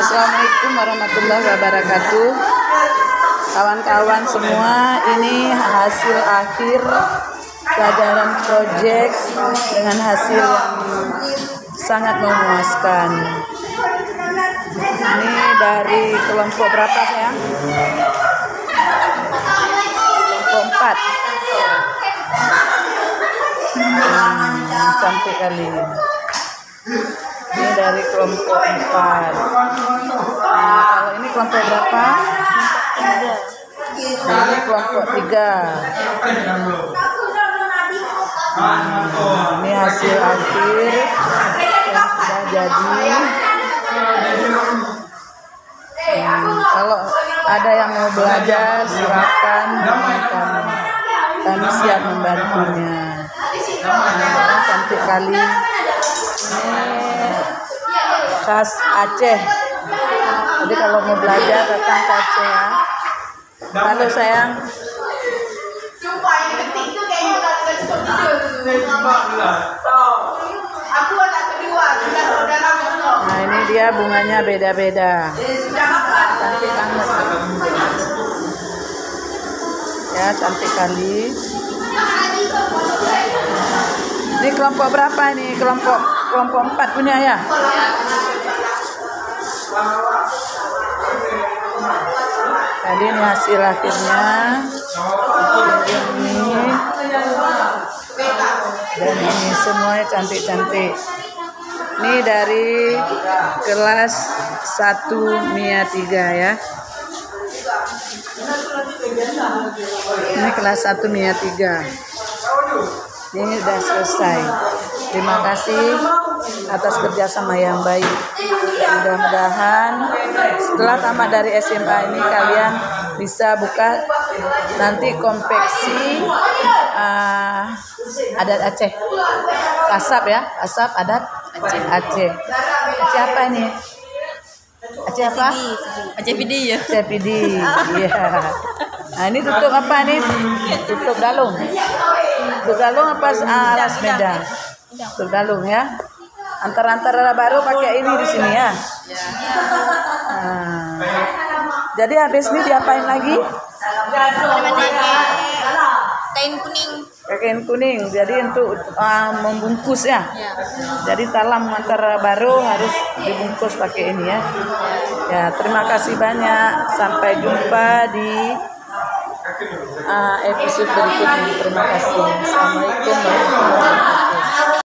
Assalamualaikum warahmatullahi wabarakatuh. Kawan-kawan semua, ini hasil akhir pelajaran proyek dengan hasil yang sangat memuaskan. Ini dari kelompok berapa sayang? Kelompok 4. Cantik kali. Ini dari kelompok 4. Kalau ini kelompok berapa? Ini kelompok 3. Ini hasil akhir yang sudah jadi. Kalau ada yang mau belajar, silakan kami siap membantunya. Cantik kali. Ini khas Aceh. Jadi kalau mau belajar datang ke Aceh ya. Halo sayang. Nah ini dia bunganya beda-beda. Cantik banget. Ya cantik kali. Ini kelompok berapa nih? Kelompok 4 punya ya? Jadi ini hasil akhirnya. Ini dan ini semuanya cantik-cantik. Ini dari kelas 1 MIA 3 ya. Ini kelas 1 MIA 3. Ini sudah selesai. Terima kasih atas kerjasama yang baik. Mudah-mudahan setelah tamat dari SMA ini kalian bisa buka nanti konveksi adat Aceh. Kasab ya, kasab adat Aceh. Aceh apa ini? Aceh apa? Aceh Pidi ya. Aceh Pidi. Iya. Nah ini tutup apa nih? Tutup dalung. Tutup dalung apa alas medan? Tutup dalung ya. Antara baru pakai ini di sini ya. Nah, jadi habis ini diapain lagi? Kain kuning. Kain kuning. Jadi untuk membungkus ya. Jadi talam antara baru harus dibungkus pakai ini ya. Ya terima kasih banyak. Sampai jumpa di episode berikutnya. Terima kasih. Assalamualaikum warahmatullahi wabarakatuh.